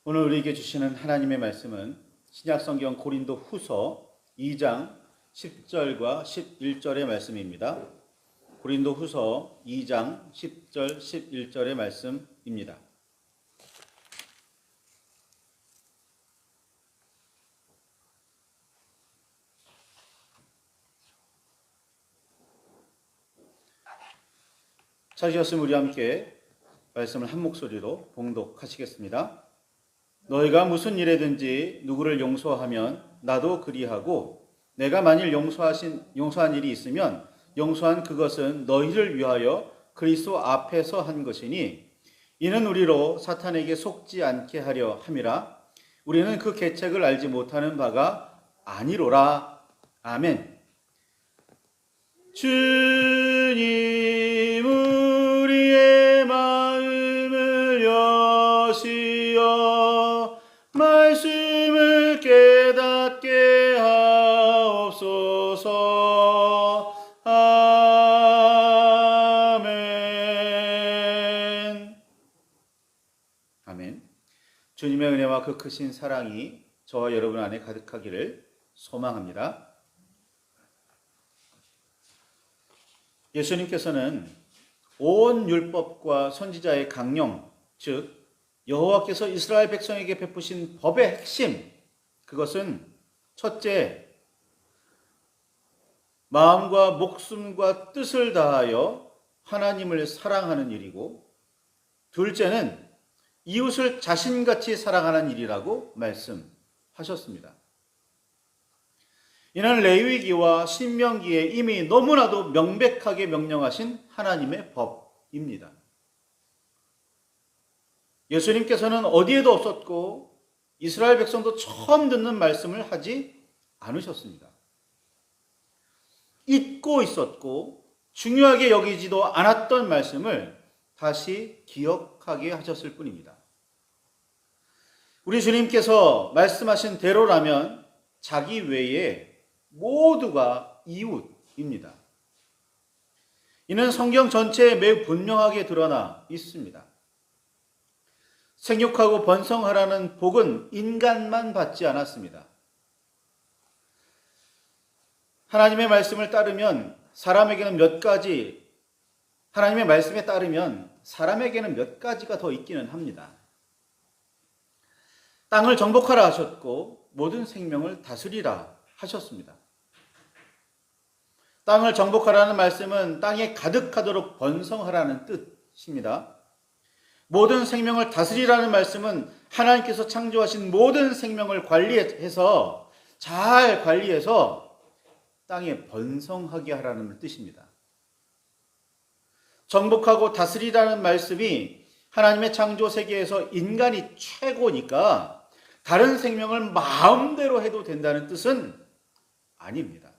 오늘 우리에게 주시는 하나님의 말씀은 신약성경 고린도 후서 2장 10절과 11절의 말씀입니다. 고린도 후서 2장 10절 11절의 말씀입니다. 찾으셨으면 우리 함께 말씀을 한 목소리로 봉독하시겠습니다. 너희가 무슨 일에든지 누구를 용서하면 나도 그리하고 내가 만일 용서한 일이 있으면 용서한 그것은 너희를 위하여 그리스도 앞에서 한 것이니 이는 우리로 사탄에게 속지 않게 하려 함이라. 우리는 그 계책을 알지 못하는 바가 아니로라. 아멘. 주님 우리의 마음을 여시어 말씀을 깨닫게 하옵소서. 아멘. 아멘. 주님의 은혜와 그 크신 사랑이 저와 여러분 안에 가득하기를 소망합니다. 예수님께서는 온 율법과 선지자의 강령, 즉 여호와께서 이스라엘 백성에게 베푸신 법의 핵심, 그것은 첫째, 마음과 목숨과 뜻을 다하여 하나님을 사랑하는 일이고, 둘째는 이웃을 자신같이 사랑하는 일이라고 말씀하셨습니다. 이는 레위기와 신명기에 이미 너무나도 명백하게 명령하신 하나님의 법입니다. 예수님께서는 어디에도 없었고 이스라엘 백성도 처음 듣는 말씀을 하지 않으셨습니다. 잊고 있었고 중요하게 여기지도 않았던 말씀을 다시 기억하게 하셨을 뿐입니다. 우리 주님께서 말씀하신 대로라면 자기 외에 모두가 이웃입니다. 이는 성경 전체에 매우 분명하게 드러나 있습니다. 생육하고 번성하라는 복은 인간만 받지 않았습니다. 하나님의 말씀을 따르면 사람에게는 몇 가지, 하나님의 말씀에 따르면 사람에게는 몇 가지가 더 있기는 합니다. 땅을 정복하라 하셨고 모든 생명을 다스리라 하셨습니다. 땅을 정복하라는 말씀은 땅에 가득하도록 번성하라는 뜻입니다. 모든 생명을 다스리라는 말씀은 하나님께서 창조하신 모든 생명을 잘 관리해서 땅에 번성하게 하라는 뜻입니다. 정복하고 다스리라는 말씀이 하나님의 창조 세계에서 인간이 최고니까 다른 생명을 마음대로 해도 된다는 뜻은 아닙니다.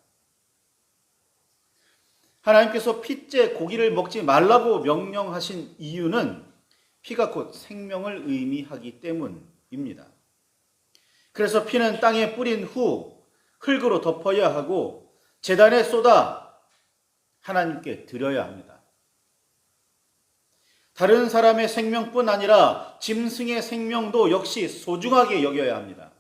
하나님께서 피째 고기를 먹지 말라고 명령하신 이유는 피가 곧 생명을 의미하기 때문입니다. 그래서 피는 땅에 뿌린 후 흙으로 덮어야 하고 제단에 쏟아 하나님께 드려야 합니다. 다른 사람의 생명뿐 아니라 짐승의 생명도 역시 소중하게 여겨야 합니다.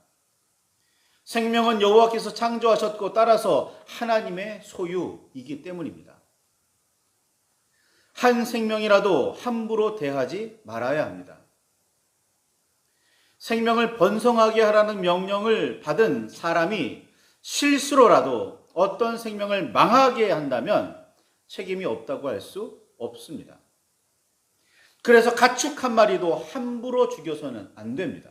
생명은 여호와께서 창조하셨고 따라서 하나님의 소유이기 때문입니다. 한 생명이라도 함부로 대하지 말아야 합니다. 생명을 번성하게 하라는 명령을 받은 사람이 실수로라도 어떤 생명을 망하게 한다면 책임이 없다고 할 수 없습니다. 그래서 가축 한 마리도 함부로 죽여서는 안 됩니다.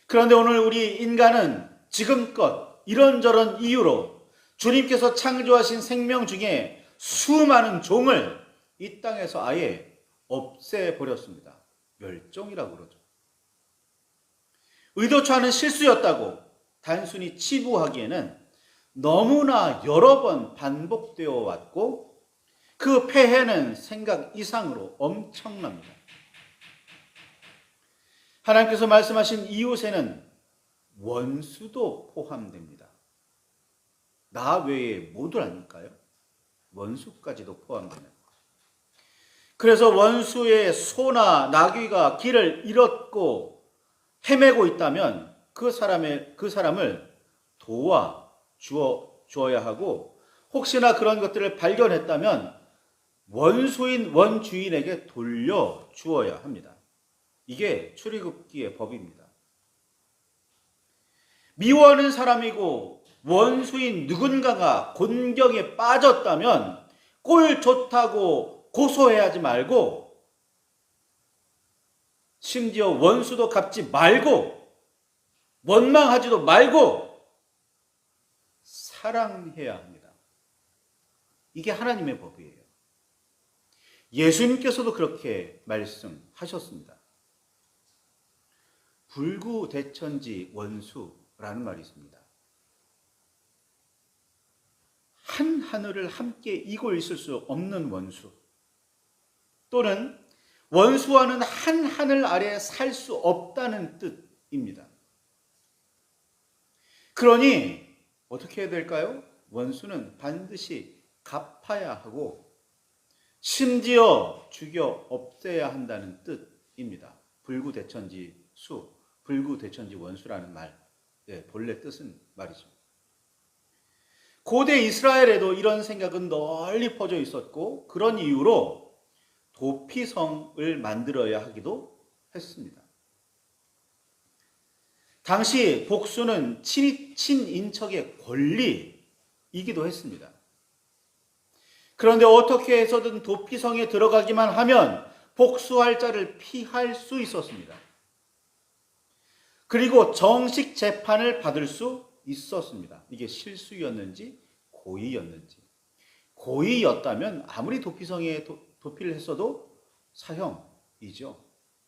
그런데 오늘 우리 인간은 지금껏 이런저런 이유로 주님께서 창조하신 생명 중에 수많은 종을 이 땅에서 아예 없애버렸습니다. 멸종이라고 그러죠. 의도치 않은 실수였다고 단순히 치부하기에는 너무나 여러 번 반복되어 왔고 그 폐해는 생각 이상으로 엄청납니다. 하나님께서 말씀하신 이웃에는 원수도 포함됩니다. 나 외에 모두라니까요. 원수까지도 포함되는. 그래서 원수의 소나 나귀가 길을 잃었고 헤매고 있다면 그 사람을 주어야 하고, 혹시나 그런 것들을 발견했다면 원주인에게 돌려 주어야 합니다. 이게 출애굽기의 법입니다. 미워하는 사람이고 원수인 누군가가 곤경에 빠졌다면 꼴 좋다고 고소해하지 말고, 심지어 원수도 갚지 말고, 원망하지도 말고 사랑해야 합니다. 이게 하나님의 법이에요. 예수님께서도 그렇게 말씀하셨습니다. 불구대천지 원수라는 말이 있습니다. 한 하늘을 함께 이고 있을 수 없는 원수, 또는 원수와는 한 하늘 아래 살 수 없다는 뜻입니다. 그러니 어떻게 해야 될까요? 원수는 반드시 갚아야 하고, 심지어 죽여 없애야 한다는 뜻입니다. 불구대천지 원수라는 말, 본래 뜻은 말이죠. 고대 이스라엘에도 이런 생각은 널리 퍼져 있었고, 그런 이유로 도피성을 만들어야 하기도 했습니다. 당시 복수는 친인척의 권리이기도 했습니다. 그런데 어떻게 해서든 도피성에 들어가기만 하면 복수할 자를 피할 수 있었습니다. 그리고 정식 재판을 받을 수 있었습니다. 이게 실수였는지 고의였는지. 고의였다면 아무리 도피성에 도피를 했어도 사형이죠.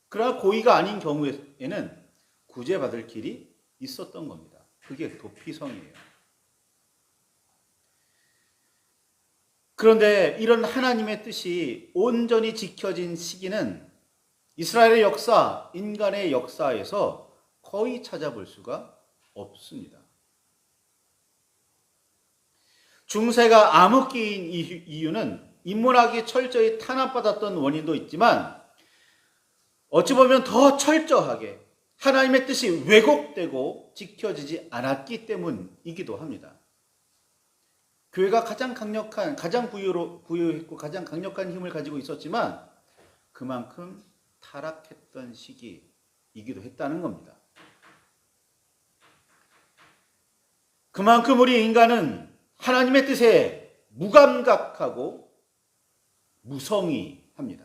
그러나 고의가 아닌 경우에는 구제받을 길이 있었던 겁니다. 그게 도피성이에요. 그런데 이런 하나님의 뜻이 온전히 지켜진 시기는 이스라엘의 역사, 인간의 역사에서 거의 찾아볼 수가 없습니다. 중세가 암흑기인 이유는 인문학이 철저히 탄압받았던 원인도 있지만, 어찌 보면 더 철저하게 하나님의 뜻이 왜곡되고 지켜지지 않았기 때문이기도 합니다. 교회가 가장 부유했고 가장 강력한 힘을 가지고 있었지만 그만큼 타락했던 시기이기도 했다는 겁니다. 그만큼 우리 인간은 하나님의 뜻에 무감각하고 무성의합니다.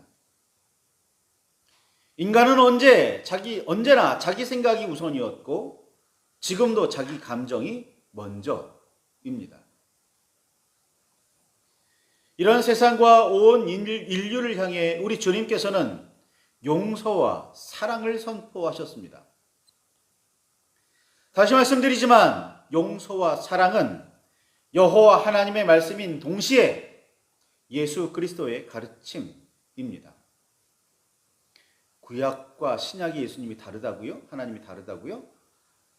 인간은 언제나 자기 생각이 우선이었고, 지금도 자기 감정이 먼저입니다. 이런 세상과 온 인류를 향해 우리 주님께서는 용서와 사랑을 선포하셨습니다. 다시 말씀드리지만 용서와 사랑은 여호와 하나님의 말씀인 동시에 예수 그리스도의 가르침입니다. 구약과 신약의 예수님이 다르다고요? 하나님이 다르다고요?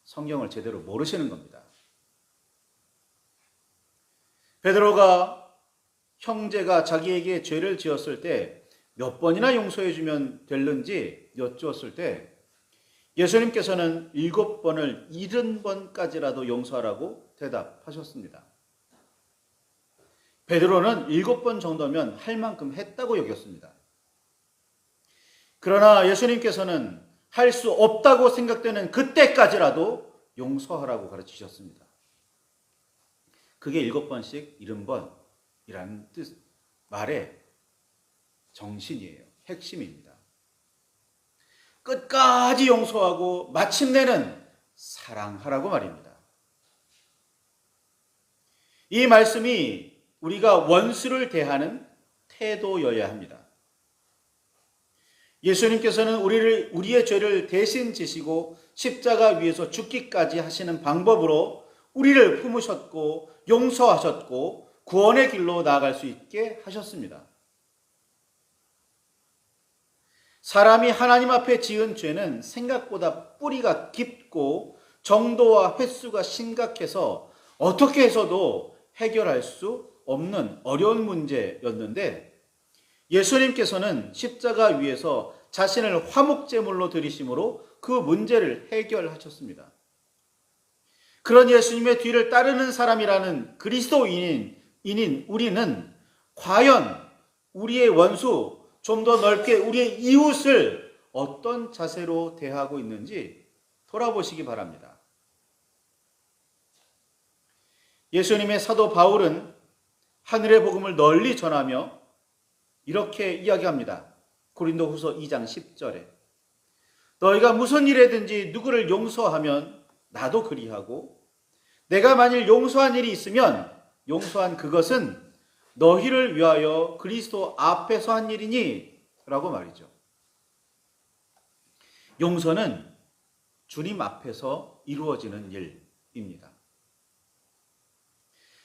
성경을 제대로 모르시는 겁니다. 베드로가 형제가 자기에게 죄를 지었을 때 몇 번이나 용서해 주면 될는지 여쭈었을 때 예수님께서는 7번을 70번까지라도 용서하라고 대답하셨습니다. 베드로는 7번 정도면 할 만큼 했다고 여겼습니다. 그러나 예수님께서는 할 수 없다고 생각되는 그때까지라도 용서하라고 가르치셨습니다. 그게 7번씩 70번이라는 말의 정신이에요. 핵심입니다. 끝까지 용서하고 마침내는 사랑하라고 말입니다. 이 말씀이 우리가 원수를 대하는 태도여야 합니다. 예수님께서는 우리의 죄를 대신 지시고 십자가 위에서 죽기까지 하시는 방법으로 우리를 품으셨고 용서하셨고 구원의 길로 나아갈 수 있게 하셨습니다. 사람이 하나님 앞에 지은 죄는 생각보다 뿌리가 깊고 정도와 횟수가 심각해서 어떻게 해서도 해결할 수 없는 어려운 문제였는데, 예수님께서는 십자가 위에서 자신을 화목제물로 드리심으로 그 문제를 해결하셨습니다. 그런 예수님의 뒤를 따르는 사람이라는 그리스도인인 우리는 과연 우리의 원수, 좀 더 넓게 우리의 이웃을 어떤 자세로 대하고 있는지 돌아보시기 바랍니다. 예수님의 사도 바울은 하늘의 복음을 널리 전하며 이렇게 이야기합니다. 고린도후서 2장 10절에 너희가 무슨 일에든지 누구를 용서하면 나도 그리하고 내가 만일 용서한 일이 있으면 용서한 그것은 너희를 위하여 그리스도 앞에서 한 일이니 라고 말이죠. 용서는 주님 앞에서 이루어지는 일입니다.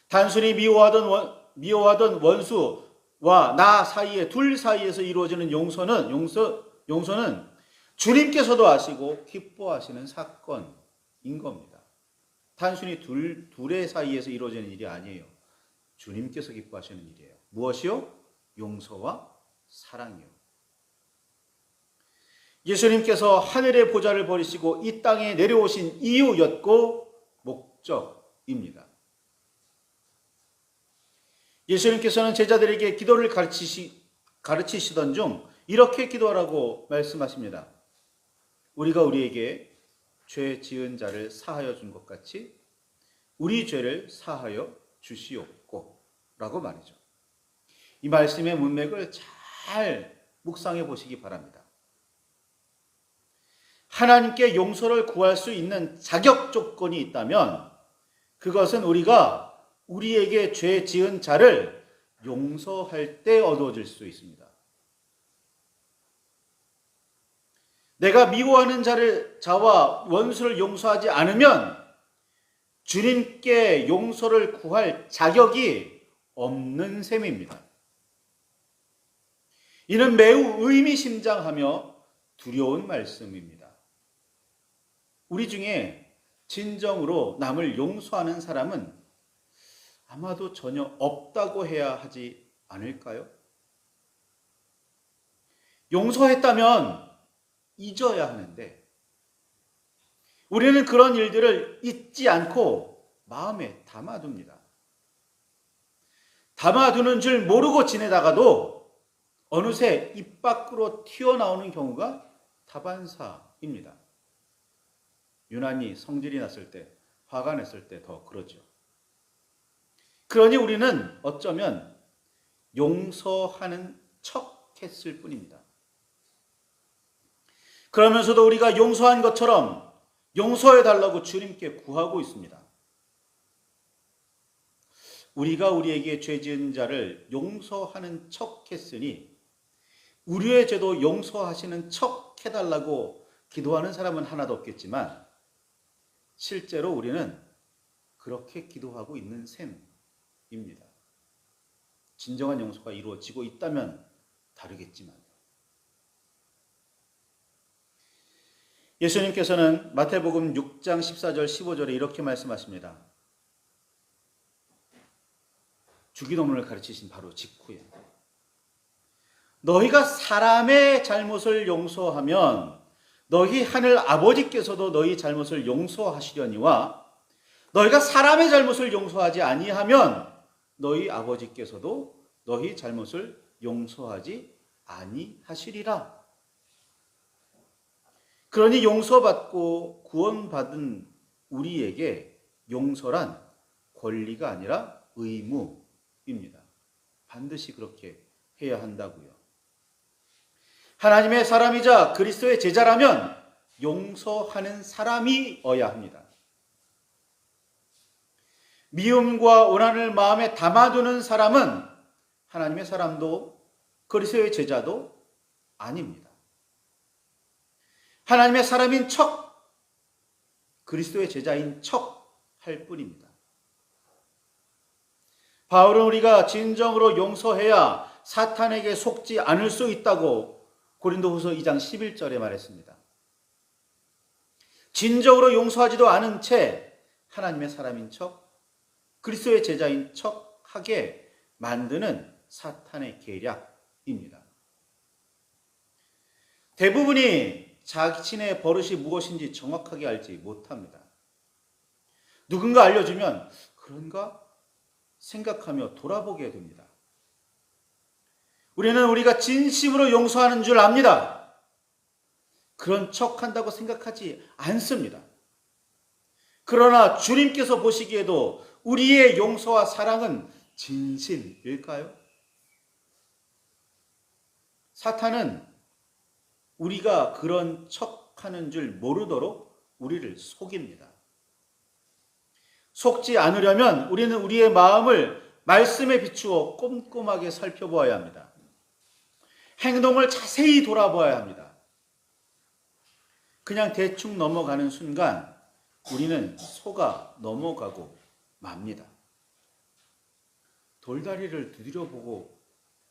단순히 미워하던 원수와 나 사이에 둘 사이에서 이루어지는 용서는 주님께서도 아시고 기뻐하시는 사건인 겁니다. 단순히 둘의 사이에서 이루어지는 일이 아니에요. 주님께서 기뻐하시는 일이에요. 무엇이요? 용서와 사랑이요. 예수님께서 하늘의 보좌를 버리시고 이 땅에 내려오신 이유였고 목적입니다. 예수님께서는 제자들에게 기도를 가르치시던 중 이렇게 기도하라고 말씀하십니다. 우리가 우리에게 죄 지은 자를 사하여 준 것 같이 우리 죄를 사하여 주시옵고 라고 말이죠. 이 말씀의 문맥을 잘 묵상해 보시기 바랍니다. 하나님께 용서를 구할 수 있는 자격 조건이 있다면 그것은 우리가 우리에게 죄 지은 자를 용서할 때 얻어질 수 있습니다. 내가 미워하는 자와 원수를 용서하지 않으면 주님께 용서를 구할 자격이 없는 셈입니다. 이는 매우 의미심장하며 두려운 말씀입니다. 우리 중에 진정으로 남을 용서하는 사람은 아마도 전혀 없다고 해야 하지 않을까요? 용서했다면 잊어야 하는데 우리는 그런 일들을 잊지 않고 마음에 담아둡니다. 담아두는 줄 모르고 지내다가도 어느새 입 밖으로 튀어나오는 경우가 다반사입니다. 유난히 성질이 났을 때, 화가 났을 때 더 그러죠. 그러니 우리는 어쩌면 용서하는 척 했을 뿐입니다. 그러면서도 우리가 용서한 것처럼 용서해달라고 주님께 구하고 있습니다. 우리가 우리에게 죄 지은 자를 용서하는 척 했으니 우리의 죄도 용서하시는 척 해달라고 기도하는 사람은 하나도 없겠지만 실제로 우리는 그렇게 기도하고 있는 셈입니다. 진정한 용서가 이루어지고 있다면 다르겠지만 예수님께서는 마태복음 6장 14절 15절에 이렇게 말씀하십니다. 주기도문을 가르치신 바로 직후에 너희가 사람의 잘못을 용서하면 너희 하늘 아버지께서도 너희 잘못을 용서하시려니와 너희가 사람의 잘못을 용서하지 아니하면 너희 아버지께서도 너희 잘못을 용서하지 아니하시리라. 그러니 용서받고 구원받은 우리에게 용서란 권리가 아니라 의무입니다. 반드시 그렇게 해야 한다고요. 하나님의 사람이자 그리스도의 제자라면 용서하는 사람이어야 합니다. 미움과 오난을 마음에 담아두는 사람은 하나님의 사람도 그리스도의 제자도 아닙니다. 하나님의 사람인 척, 그리스도의 제자인 척 할 뿐입니다. 바울은 우리가 진정으로 용서해야 사탄에게 속지 않을 수 있다고 고린도후서 2장 11절에 말했습니다. 진정으로 용서하지도 않은 채 하나님의 사람인 척, 그리스도의 제자인 척 하게 만드는 사탄의 계략입니다. 대부분이 자신의 버릇이 무엇인지 정확하게 알지 못합니다. 누군가 알려주면 그런가 생각하며 돌아보게 됩니다. 우리는 우리가 진심으로 용서하는 줄 압니다. 그런 척한다고 생각하지 않습니다. 그러나 주님께서 보시기에도 우리의 용서와 사랑은 진실일까요? 사탄은 우리가 그런 척하는 줄 모르도록 우리를 속입니다. 속지 않으려면 우리는 우리의 마음을 말씀에 비추어 꼼꼼하게 살펴보아야 합니다. 행동을 자세히 돌아보아야 합니다. 그냥 대충 넘어가는 순간 우리는 속아 넘어가고 맙니다. 돌다리를 두드려보고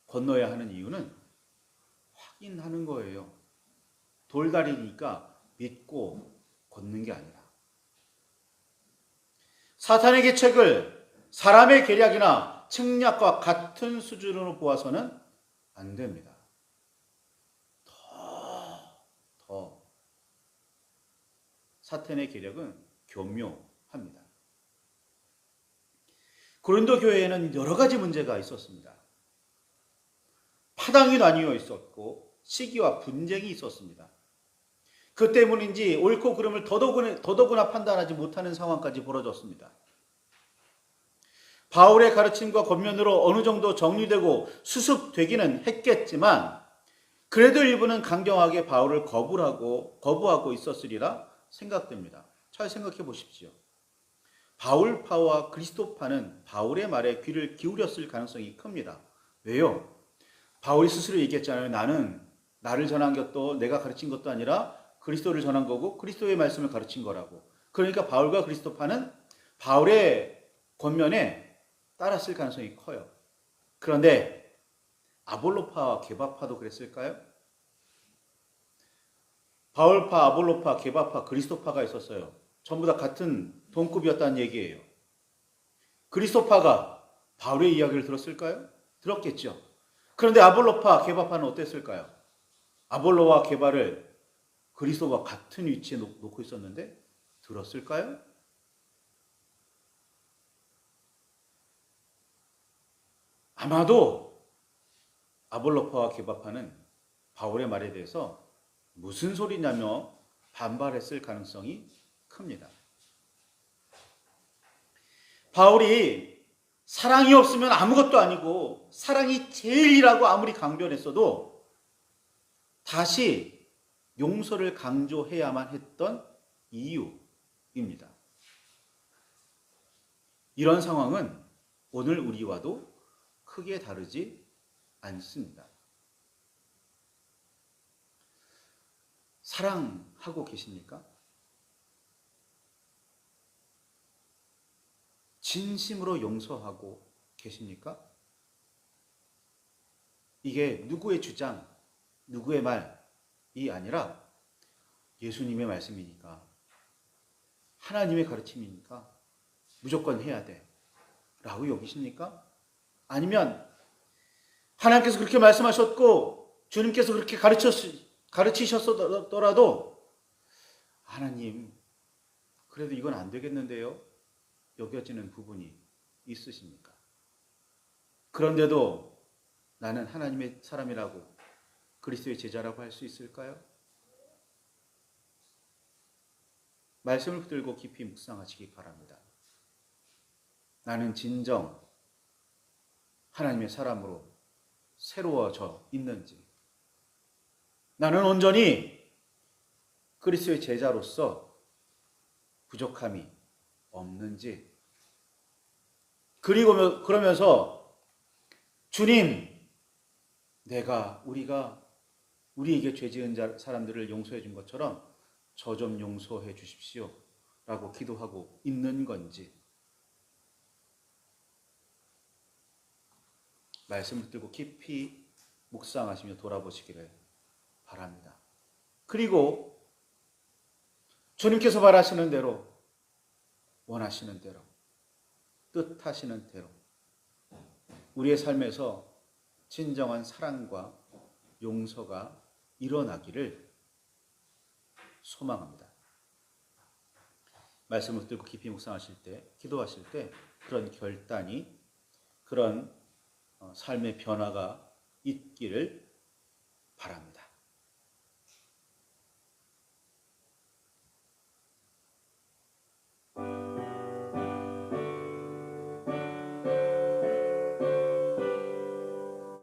건너야 하는 이유는 확인하는 거예요. 돌다리니까 믿고 걷는 게 아니라. 사탄의 계책을 사람의 계략이나 책략과 같은 수준으로 보아서는 안 됩니다. 더 사탄의 계략은 교묘합니다. 고린도 교회에는 여러 가지 문제가 있었습니다. 파당이 나뉘어 있었고 시기와 분쟁이 있었습니다. 그 때문인지 옳고 그름을 더더구나 판단하지 못하는 상황까지 벌어졌습니다. 바울의 가르침과 권면으로 어느 정도 정리되고 수습되기는 했겠지만 그래도 일부는 강경하게 바울을 거부하고 있었으리라 생각됩니다. 잘 생각해 보십시오. 바울파와 그리스도파는 바울의 말에 귀를 기울였을 가능성이 큽니다. 왜요? 바울이 스스로 얘기했잖아요. 나는 나를 전한 것도 내가 가르친 것도 아니라 그리스도를 전한 거고 그리스도의 말씀을 가르친 거라고. 그러니까 바울과 그리스도파는 바울의 권면에 따랐을 가능성이 커요. 그런데 아볼로파와 게바파도 그랬을까요? 바울파, 아볼로파, 게바파, 그리스도파가 있었어요. 전부 다 같은 동급이었다는 얘기예요. 그리스도파가 바울의 이야기를 들었을까요? 들었겠죠. 그런데 아볼로파, 게바파는 어땠을까요? 아볼로와 게바를 그리스도와 같은 위치에 놓고 있었는데 들었을까요? 아마도 아볼로파와 게바파는 바울의 말에 대해서 무슨 소리냐며 반발했을 가능성이 큽니다. 바울이 사랑이 없으면 아무것도 아니고 사랑이 제일이라고 아무리 강변했어도 다시 용서를 강조해야만 했던 이유입니다. 이런 상황은 오늘 우리와도 크게 다르지 않습니다. 사랑하고 계십니까? 진심으로 용서하고 계십니까? 이게 누구의 주장, 누구의 말이 아니라 예수님의 말씀이니까, 하나님의 가르침이니까 무조건 해야 돼 라고 여기십니까? 아니면 하나님께서 그렇게 말씀하셨고 주님께서 그렇게 가르치셨더라도 하나님 그래도 이건 안 되겠는데요? 여겨지는 부분이 있으십니까? 그런데도 나는 하나님의 사람이라고 그리스도의 제자라고 할 수 있을까요? 말씀을 붙들고 깊이 묵상하시기 바랍니다. 나는 진정 하나님의 사람으로 새로워져 있는지, 나는 온전히 그리스도의 제자로서 부족함이 없는지, 그리고 그러면서 주님, 우리가 우리에게 죄 지은 사람들을 용서해 준 것처럼 저 좀 용서해 주십시오 라고 기도하고 있는 건지, 말씀을 들고 깊이 묵상하시며 돌아보시기를 바랍니다. 그리고 주님께서 바라시는 대로, 원하시는 대로, 뜻하시는 대로 우리의 삶에서 진정한 사랑과 용서가 일어나기를 소망합니다. 말씀을 붙들고 깊이 묵상하실 때, 기도하실 때 그런 결단이, 그런 삶의 변화가 있기를 바랍니다.